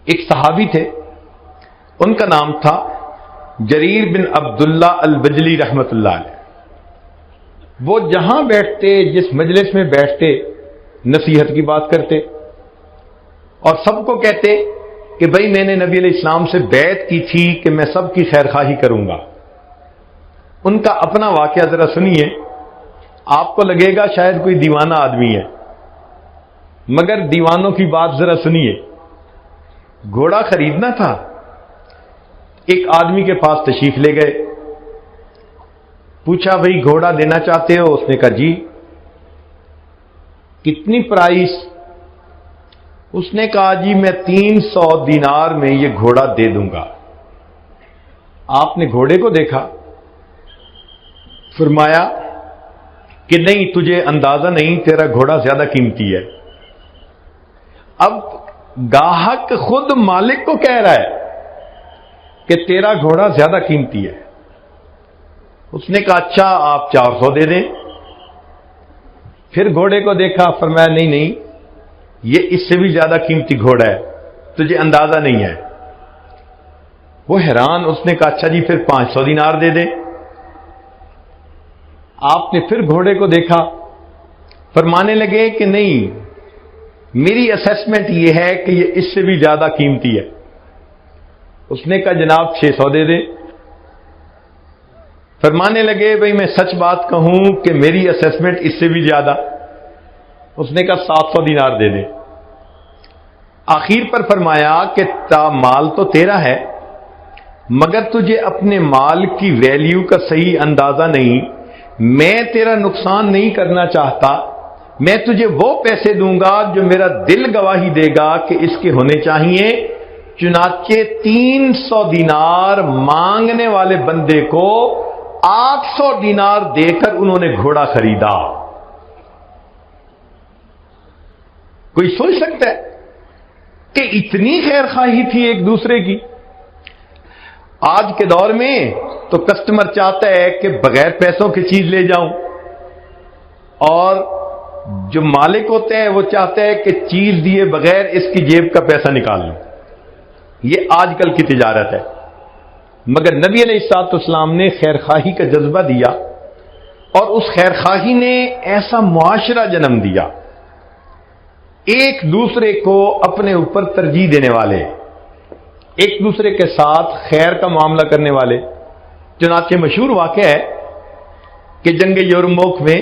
ایک صحابی تھے، ان کا نام تھا جریر بن عبداللہ البجلی رحمۃ اللہ علیہ۔ وہ جہاں بیٹھتے، جس مجلس میں بیٹھتے، نصیحت کی بات کرتے اور سب کو کہتے کہ بھئی میں نے نبی علیہ السلام سے بیعت کی تھی کہ میں سب کی خیر خواہی کروں گا۔ ان کا اپنا واقعہ ذرا سنیے، آپ کو لگے گا شاید کوئی دیوانہ آدمی ہے، مگر دیوانوں کی بات ذرا سنیے۔ گھوڑا خریدنا تھا، ایک آدمی کے پاس تشریف لے گئے، پوچھا بھئی گھوڑا دینا چاہتے ہو؟ اس نے کہا جی۔ کتنی پرائس؟ اس نے کہا جی میں 300 دینار میں یہ گھوڑا دے دوں گا۔ آپ نے گھوڑے کو دیکھا، فرمایا کہ نہیں، تجھے اندازہ نہیں، تیرا گھوڑا زیادہ قیمتی ہے۔ اب گاہک خود مالک کو کہہ رہا ہے کہ تیرا گھوڑا زیادہ قیمتی ہے۔ اس نے کہا اچھا آپ 400 دے دیں۔ پھر گھوڑے کو دیکھا، فرمایا نہیں نہیں، یہ اس سے بھی زیادہ قیمتی گھوڑا ہے، تجھے اندازہ نہیں ہے۔ وہ حیران، اس نے کہا اچھا جی پھر 500 دینار دے دیں۔ آپ نے پھر گھوڑے کو دیکھا، فرمانے لگے کہ نہیں، میری اسیسمنٹ یہ ہے کہ یہ اس سے بھی زیادہ قیمتی ہے۔ اس نے کہا جناب 600 دے دیں۔ فرمانے لگے بھئی میں سچ بات کہوں کہ میری اسیسمنٹ اس سے بھی زیادہ۔ اس نے کہا 700 دینار دے دیں۔ آخر پر فرمایا کہ مال تو تیرا ہے، مگر تجھے اپنے مال کی ویلیو کا صحیح اندازہ نہیں، میں تیرا نقصان نہیں کرنا چاہتا، میں تجھے وہ پیسے دوں گا جو میرا دل گواہی دے گا کہ اس کے ہونے چاہیے۔ چنانچہ 300 دینار مانگنے والے بندے کو 800 دینار دے کر انہوں نے گھوڑا خریدا۔ کوئی سوچ سکتا ہے کہ اتنی خیر خواہی تھی ایک دوسرے کی؟ آج کے دور میں تو کسٹمر چاہتا ہے کہ بغیر پیسوں کی چیز لے جاؤں، اور جو مالک ہوتا ہے وہ چاہتا ہے کہ چیز دیے بغیر اس کی جیب کا پیسہ نکال لوں۔ یہ آج کل کی تجارت ہے۔ مگر نبی علیہ الصلوۃ والسلام نے خیر خواہی کا جذبہ دیا، اور اس خیر خواہی نے ایسا معاشرہ جنم دیا، ایک دوسرے کو اپنے اوپر ترجیح دینے والے، ایک دوسرے کے ساتھ خیر کا معاملہ کرنے والے۔ چنانچہ مشہور واقعہ ہے کہ جنگ یرموک میں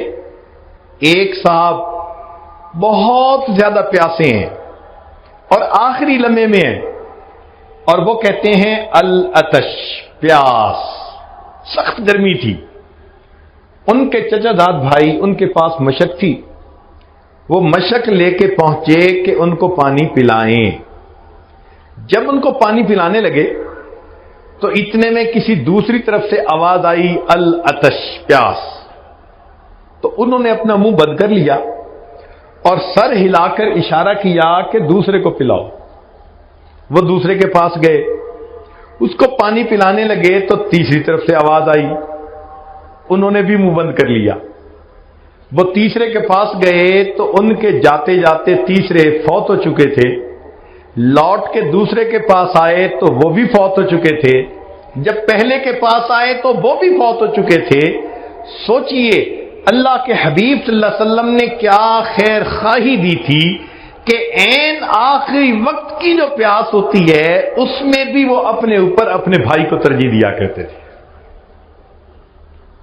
ایک صاحب بہت زیادہ پیاسے ہیں اور آخری لمحے میں ہیں، اور وہ کہتے ہیں العطش، پیاس، سخت گرمی تھی۔ ان کے چچا زاد بھائی، ان کے پاس مشک تھی، وہ مشک لے کے پہنچے کہ ان کو پانی پلائیں۔ جب ان کو پانی پلانے لگے تو اتنے میں کسی دوسری طرف سے آواز آئی العطش، پیاس۔ تو انہوں نے اپنا منہ بند کر لیا اور سر ہلا کر اشارہ کیا کہ دوسرے کو پلاؤ۔ وہ دوسرے کے پاس گئے، اس کو پانی پلانے لگے تو تیسری طرف سے آواز آئی، انہوں نے بھی منہ بند کر لیا۔ وہ تیسرے کے پاس گئے تو ان کے جاتے جاتے تیسرے فوت ہو چکے تھے، لوٹ کے دوسرے کے پاس آئے تو وہ بھی فوت ہو چکے تھے، جب پہلے کے پاس آئے تو وہ بھی فوت ہو چکے تھے۔ سوچئے اللہ کے حبیب صلی اللہ علیہ وسلم نے کیا خیر خواہی دی تھی کہ عین آخری وقت کی جو پیاس ہوتی ہے اس میں بھی وہ اپنے اوپر اپنے بھائی کو ترجیح دیا کرتے تھے۔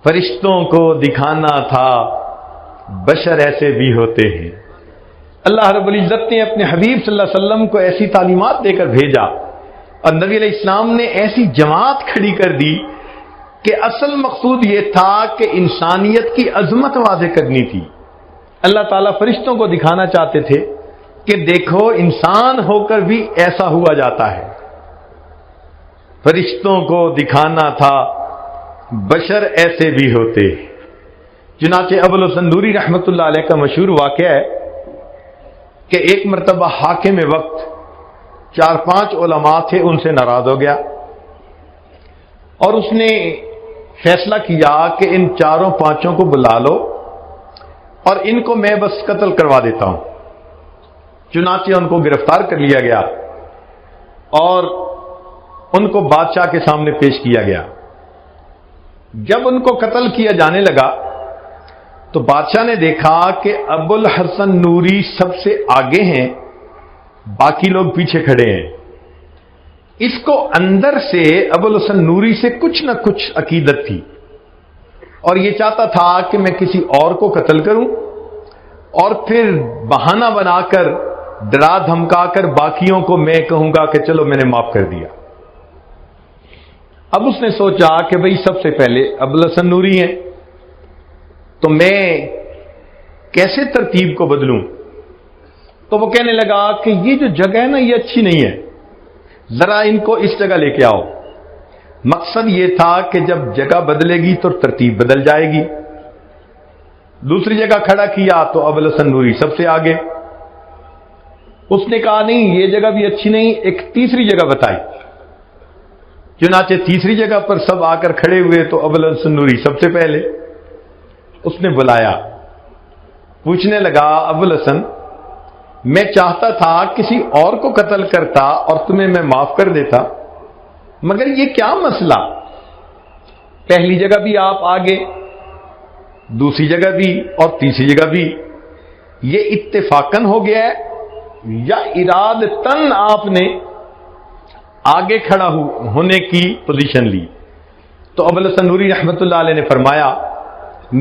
فرشتوں کو دکھانا تھا بشر ایسے بھی ہوتے ہیں۔ اللہ رب العزت نے اپنے حبیب صلی اللہ علیہ وسلم کو ایسی تعلیمات دے کر بھیجا، اور نبی علیہ السلام نے ایسی جماعت کھڑی کر دی کہ اصل مقصود یہ تھا کہ انسانیت کی عظمت واضح کرنی تھی۔ اللہ تعالیٰ فرشتوں کو دکھانا چاہتے تھے کہ دیکھو انسان ہو کر بھی ایسا ہوا جاتا ہے۔ فرشتوں کو دکھانا تھا بشر ایسے بھی ہوتے۔ چنانچہ ابو السندوری رحمۃ اللہ علیہ کا مشہور واقعہ ہے کہ ایک مرتبہ حاکم وقت 4-5 علماء تھے، ان سے ناراض ہو گیا اور اس نے فیصلہ کیا کہ ان 4-5 کو بلا لو اور ان کو میں بس قتل کروا دیتا ہوں۔ چنانچہ ان کو گرفتار کر لیا گیا اور ان کو بادشاہ کے سامنے پیش کیا گیا۔ جب ان کو قتل کیا جانے لگا تو بادشاہ نے دیکھا کہ ابو الحسن نوری سب سے آگے ہیں، باقی لوگ پیچھے کھڑے ہیں۔ اس کو اندر سے ابو الحسن نوری سے کچھ نہ کچھ عقیدت تھی، اور یہ چاہتا تھا کہ میں کسی اور کو قتل کروں اور پھر بہانہ بنا کر ڈرا دھمکا کر باقیوں کو میں کہوں گا کہ چلو میں نے معاف کر دیا۔ اب اس نے سوچا کہ بھئی سب سے پہلے ابو الحسن نوری ہیں، تو میں کیسے ترتیب کو بدلوں؟ تو وہ کہنے لگا کہ یہ جو جگہ ہے نا یہ اچھی نہیں ہے، ذرا ان کو اس جگہ لے کے آؤ۔ مقصد یہ تھا کہ جب جگہ بدلے گی تو ترتیب بدل جائے گی۔ دوسری جگہ کھڑا کیا تو ابو الحسن نوری سب سے آگے۔ اس نے کہا نہیں یہ جگہ بھی اچھی نہیں، ایک تیسری جگہ بتائی۔ چنانچہ تیسری جگہ پر سب آ کر کھڑے ہوئے تو ابو الحسن نوری سب سے پہلے۔ اس نے بلایا، پوچھنے لگا ابو الحسن میں چاہتا تھا کسی اور کو قتل کرتا اور تمہیں میں معاف کر دیتا، مگر یہ کیا مسئلہ؟ پہلی جگہ بھی آپ آگے، دوسری جگہ بھی اور تیسری جگہ بھی، یہ اتفاقاً ہو گیا ہے یا ارادتاً آپ نے آگے کھڑا ہونے کی پوزیشن لی؟ تو ابو الحسن نوری رحمۃ اللہ علیہ نے فرمایا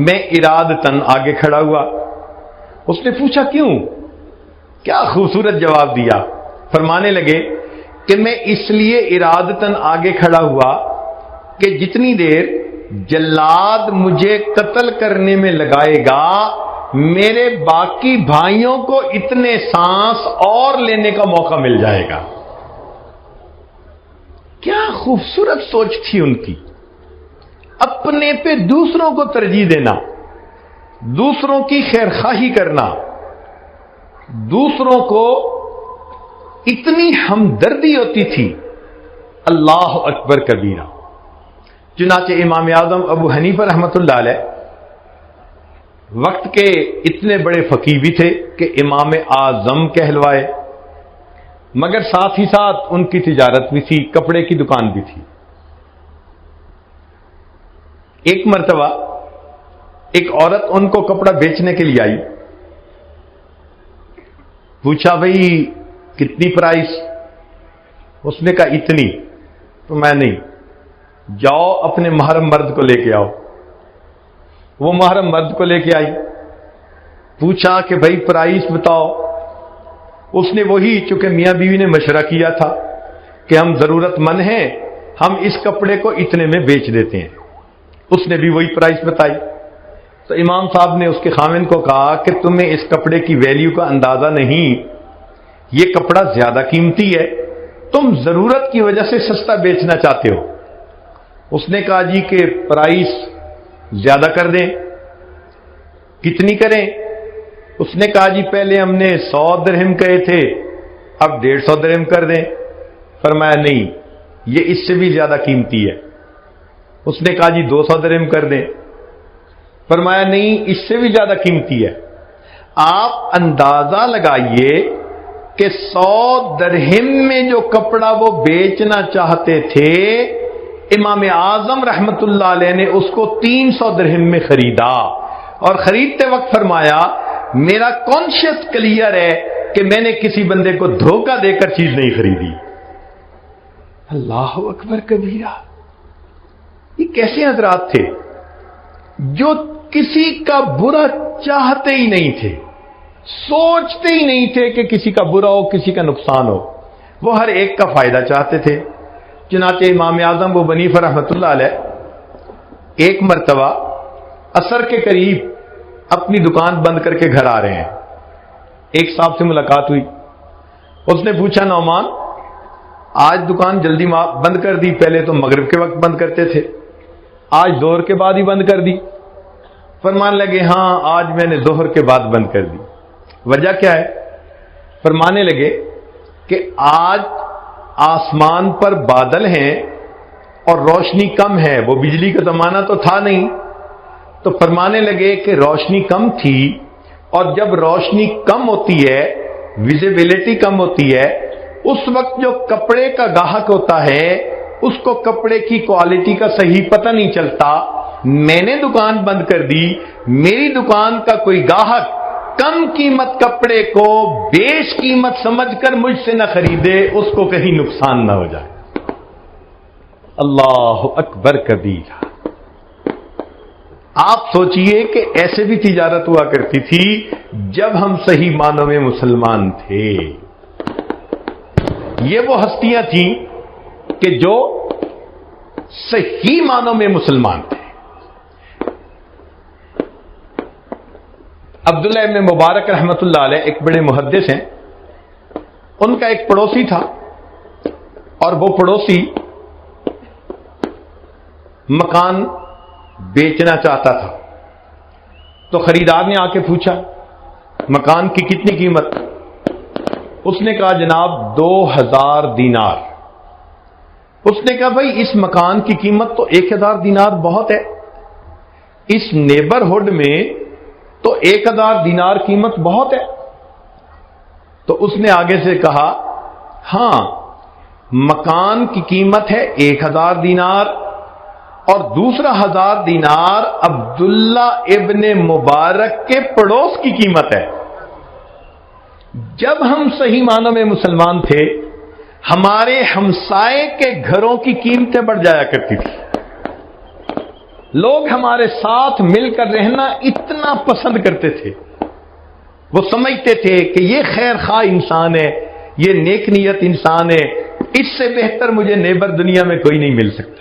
میں ارادتاً آگے کھڑا ہوا۔ اس نے پوچھا کیوں؟ کیا خوبصورت جواب دیا۔ فرمانے لگے کہ میں اس لیے ارادتاً آگے کھڑا ہوا کہ جتنی دیر جلاد مجھے قتل کرنے میں لگائے گا میرے باقی بھائیوں کو اتنے سانس اور لینے کا موقع مل جائے گا۔ کیا خوبصورت سوچ تھی ان کی، اپنے پہ دوسروں کو ترجیح دینا، دوسروں کی خیرخواہی کرنا، دوسروں کو اتنی ہمدردی ہوتی تھی۔ اللہ اکبر کبیرہ۔ چنانچہ امام اعظم ابو حنیفہ رحمۃ اللہ علیہ وقت کے اتنے بڑے فقیہ بھی تھے کہ امام اعظم کہلوائے، مگر ساتھ ہی ساتھ ان کی تجارت بھی تھی، کپڑے کی دکان بھی تھی۔ ایک مرتبہ ایک عورت ان کو کپڑا بیچنے کے لیے آئی، پوچھا بھئی کتنی پرائس؟ اس نے کہا اتنی۔ تو میں نہیں، جاؤ اپنے محرم مرد کو لے کے آؤ۔ وہ محرم مرد کو لے کے آئی، پوچھا کہ بھئی پرائس بتاؤ۔ اس نے وہی، چونکہ میاں بیوی نے مشورہ کیا تھا کہ ہم ضرورت مند ہیں، ہم اس کپڑے کو اتنے میں بیچ دیتے ہیں، اس نے بھی وہی پرائس بتائی۔ تو امام صاحب نے اس کے خاوند کو کہا کہ تمہیں اس کپڑے کی ویلیو کا اندازہ نہیں، یہ کپڑا زیادہ قیمتی ہے، تم ضرورت کی وجہ سے سستا بیچنا چاہتے ہو۔ اس نے کہا جی کہ پرائس زیادہ کر دیں۔ کتنی کریں؟ اس نے کہا جی پہلے ہم نے 100 درہم کہے تھے، اب 150 درہم کر دیں۔ فرمایا نہیں، یہ اس سے بھی زیادہ قیمتی ہے۔ اس نے کہا جی 200 درہم کر دیں۔ فرمایا نہیں، اس سے بھی زیادہ قیمتی ہے۔ آپ اندازہ لگائیے کہ 100 درہم میں جو کپڑا وہ بیچنا چاہتے تھے، امام اعظم رحمت اللہ علیہ نے اس کو 300 درہم میں خریدا، اور خریدتے وقت فرمایا میرا کانشیس کلیئر ہے کہ میں نے کسی بندے کو دھوکہ دے کر چیز نہیں خریدی۔ اللہ اکبر کبیرہ۔ یہ کیسے حضرات تھے جو کسی کا برا چاہتے ہی نہیں تھے، سوچتے ہی نہیں تھے کہ کسی کا برا ہو، کسی کا نقصان ہو، وہ ہر ایک کا فائدہ چاہتے تھے۔ چنانچہ امام اعظم ابو حنیفہ رحمۃ اللہ علیہ ایک مرتبہ عصر کے قریب اپنی دکان بند کر کے گھر آ رہے ہیں، ایک صاحب سے ملاقات ہوئی۔ اس نے پوچھا نعمان آج دکان جلدی بند کر دی، پہلے تو مغرب کے وقت بند کرتے تھے، آج ظہر کے بعد ہی بند کر دی؟ فرمان لگے ہاں آج میں نے ظہر کے بعد بند کر دی۔ وجہ کیا ہے؟ فرمانے لگے کہ آج آسمان پر بادل ہیں اور روشنی کم ہے، وہ بجلی کا زمانہ تو تھا نہیں، تو فرمانے لگے کہ روشنی کم تھی، اور جب روشنی کم ہوتی ہے، ویزیبلٹی کم ہوتی ہے، اس وقت جو کپڑے کا گاہک ہوتا ہے اس کو کپڑے کی کوالٹی کا صحیح پتہ نہیں چلتا، میں نے دکان بند کر دی، میری دکان کا کوئی گاہک کم قیمت کپڑے کو بیش قیمت سمجھ کر مجھ سے نہ خریدے، اس کو کہیں نقصان نہ ہو جائے۔ اللہ اکبر کبیرہ۔ آپ سوچئے کہ ایسے بھی تجارت ہوا کرتی تھی جب ہم صحیح معنوں میں مسلمان تھے۔ یہ وہ ہستیاں تھیں کہ جو صحیح معنوں میں مسلمان تھے۔ عبداللہ ابن مبارک رحمۃ اللہ علیہ ایک بڑے محدث ہیں، ان کا ایک پڑوسی تھا، اور وہ پڑوسی مکان بیچنا چاہتا تھا۔ تو خریدار نے آ کے پوچھا مکان کی کتنی قیمت؟ اس نے کہا جناب 2000 دینار۔ اس نے کہا بھائی اس مکان کی قیمت تو 1000 دینار بہت ہے، اس نیبرہڈ میں تو 1000 دینار قیمت بہت ہے۔ تو اس نے آگے سے کہا ہاں مکان کی قیمت ہے 1000 دینار، اور دوسرا 1000 دینار عبداللہ ابن مبارک کے پڑوس کی قیمت ہے۔ جب ہم صحیح معنوں میں مسلمان تھے ہمارے ہمسائے کے گھروں کی قیمتیں بڑھ جایا کرتی تھی، لوگ ہمارے ساتھ مل کر رہنا اتنا پسند کرتے تھے، وہ سمجھتے تھے کہ یہ خیر خواہ انسان ہے، یہ نیک نیت انسان ہے، اس سے بہتر مجھے نیبر دنیا میں کوئی نہیں مل سکتا۔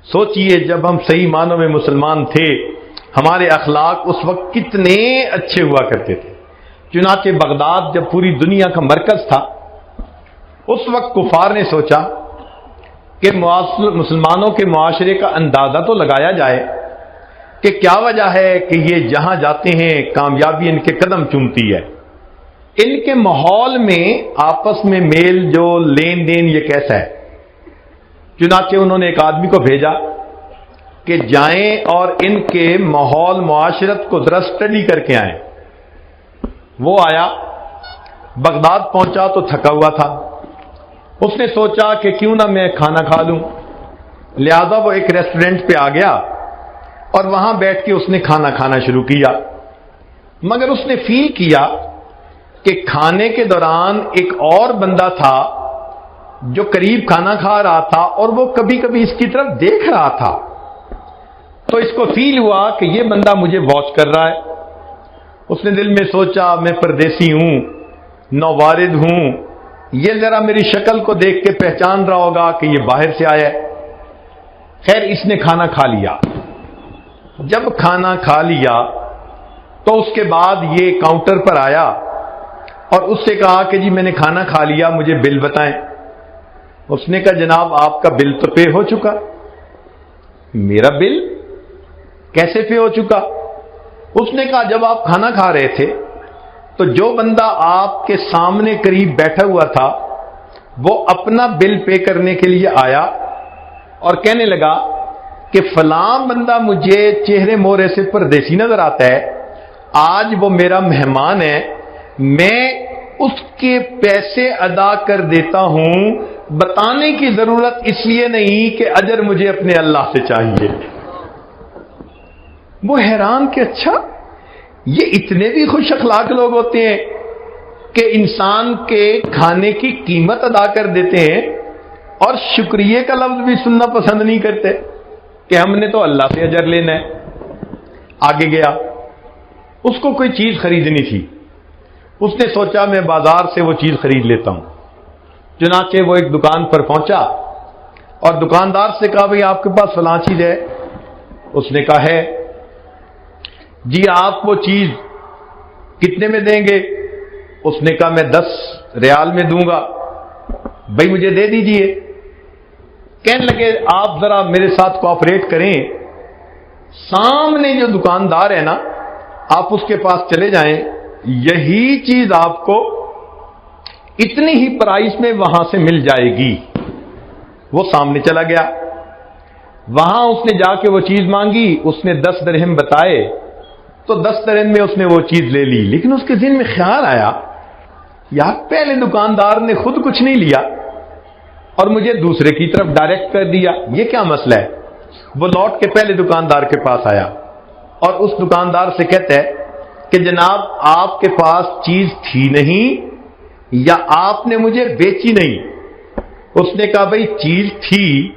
سوچئے جب ہم صحیح معنوں میں مسلمان تھے ہمارے اخلاق اس وقت کتنے اچھے ہوا کرتے تھے۔ چنانچہ بغداد جب پوری دنیا کا مرکز تھا، اس وقت کفار نے سوچا کہ مسلمانوں کے معاشرے کا اندازہ تو لگایا جائے کہ کیا وجہ ہے کہ یہ جہاں جاتے ہیں کامیابی ان کے قدم چومتی ہے، ان کے ماحول میں آپس میں میل جول لین دین یہ کیسا ہے۔ چنانچہ انہوں نے ایک آدمی کو بھیجا کہ جائیں اور ان کے ماحول معاشرت کو ذرا اسٹڈی کر کے آئیں۔ وہ آیا، بغداد پہنچا تو تھکا ہوا تھا، اس نے سوچا کہ کیوں نہ میں کھانا کھا لوں، لہذا وہ ایک ریسٹورنٹ پہ آ گیا اور وہاں بیٹھ کے اس نے کھانا کھانا شروع کیا۔ مگر اس نے فیل کیا کہ کھانے کے دوران ایک اور بندہ تھا جو قریب کھانا کھا رہا تھا اور وہ کبھی کبھی اس کی طرف دیکھ رہا تھا، تو اس کو فیل ہوا کہ یہ بندہ مجھے واچ کر رہا ہے۔ اس نے دل میں سوچا میں پردیسی ہوں، نووارد ہوں، یہ ذرا میری شکل کو دیکھ کے پہچان رہا ہوگا کہ یہ باہر سے آیا ہے۔ خیر اس نے کھانا کھا لیا۔ جب کھانا کھا لیا تو اس کے بعد یہ کاؤنٹر پر آیا اور اس سے کہا کہ جی میں نے کھانا کھا لیا، مجھے بل بتائیں۔ اس نے کہا جناب آپ کا بل تو پے ہو چکا۔ میرا بل کیسے پے ہو چکا؟ اس نے کہا جب آپ کھانا کھا رہے تھے تو جو بندہ آپ کے سامنے قریب بیٹھا ہوا تھا وہ اپنا بل پے کرنے کے لیے آیا اور کہنے لگا کہ فلاں بندہ مجھے چہرے مورے سے پردیسی نظر آتا ہے، آج وہ میرا مہمان ہے، میں اس کے پیسے ادا کر دیتا ہوں، بتانے کی ضرورت اس لیے نہیں کہ اجر مجھے اپنے اللہ سے چاہیے۔ وہ حیران کہ اچھا یہ اتنے بھی خوش اخلاق لوگ ہوتے ہیں کہ انسان کے کھانے کی قیمت ادا کر دیتے ہیں اور شکریہ کا لفظ بھی سننا پسند نہیں کرتے کہ ہم نے تو اللہ سے اجر لینا ہے۔ آگے گیا، اس کو کوئی چیز خریدنی تھی، اس نے سوچا میں بازار سے وہ چیز خرید لیتا ہوں۔ چنانچہ وہ ایک دکان پر پہنچا اور دکاندار سے کہا بھئی آپ کے پاس فلاں چیز ہے؟ اس نے کہا ہے۔ جی آپ وہ چیز کتنے میں دیں گے؟ اس نے کہا میں 10 ریال میں دوں گا۔ بھئی مجھے دے دیجئے۔ کہنے لگے آپ ذرا میرے ساتھ کوآپریٹ کریں، سامنے جو دکاندار ہے نا آپ اس کے پاس چلے جائیں، یہی چیز آپ کو اتنی ہی پرائس میں وہاں سے مل جائے گی۔ وہ سامنے چلا گیا، وہاں اس نے جا کے وہ چیز مانگی، اس نے 10 درہم بتائے تو 10 درہم میں اس نے وہ چیز لے لی۔ لیکن اس کے ذہن میں خیال آیا یار پہلے دکاندار نے خود کچھ نہیں لیا اور مجھے دوسرے کی طرف ڈائریکٹ کر دیا، یہ کیا مسئلہ ہے؟ وہ لوٹ کے پہلے دکاندار کے پاس آیا اور اس دکاندار سے کہتا ہے کہ جناب آپ کے پاس چیز تھی نہیں یا آپ نے مجھے بیچی نہیں؟ اس نے کہا بھئی چیز تھی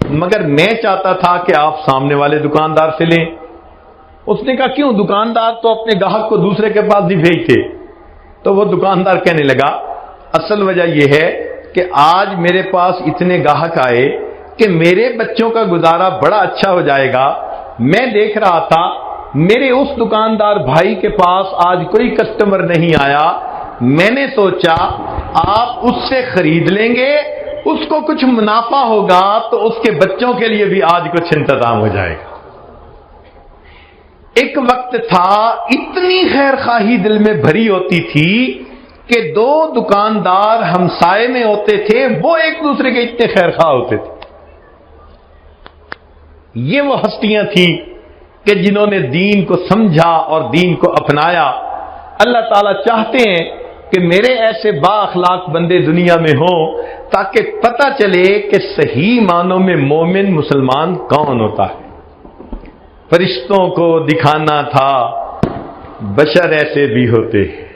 مگر میں چاہتا تھا کہ آپ سامنے والے دکاندار سے لیں۔ اس نے کہا کیوں؟ دکاندار تو اپنے گاہک کو دوسرے کے پاس بھی بھیجتے۔ تو وہ دکاندار کہنے لگا اصل وجہ یہ ہے کہ آج میرے پاس اتنے گاہک آئے کہ میرے بچوں کا گزارا بڑا اچھا ہو جائے گا، میں دیکھ رہا تھا میرے اس دکاندار بھائی کے پاس آج کوئی کسٹمر نہیں آیا، میں نے سوچا آپ اس سے خرید لیں گے، اس کو کچھ منافع ہوگا تو اس کے بچوں کے لیے بھی آج کچھ انتظام ہو جائے گا۔ ایک وقت تھا اتنی خیر خواہی دل میں بھری ہوتی تھی کہ دو دکاندار ہمسائے میں ہوتے تھے، وہ ایک دوسرے کے اتنے خیر خواہ ہوتے تھے۔ یہ وہ ہستیاں تھیں کہ جنہوں نے دین کو سمجھا اور دین کو اپنایا۔ اللہ تعالیٰ چاہتے ہیں کہ میرے ایسے با اخلاق بندے دنیا میں ہوں تاکہ پتہ چلے کہ صحیح معنوں میں مومن مسلمان کون ہوتا ہے۔ فرشتوں کو دکھانا تھا بشر ایسے بھی ہوتے ہیں۔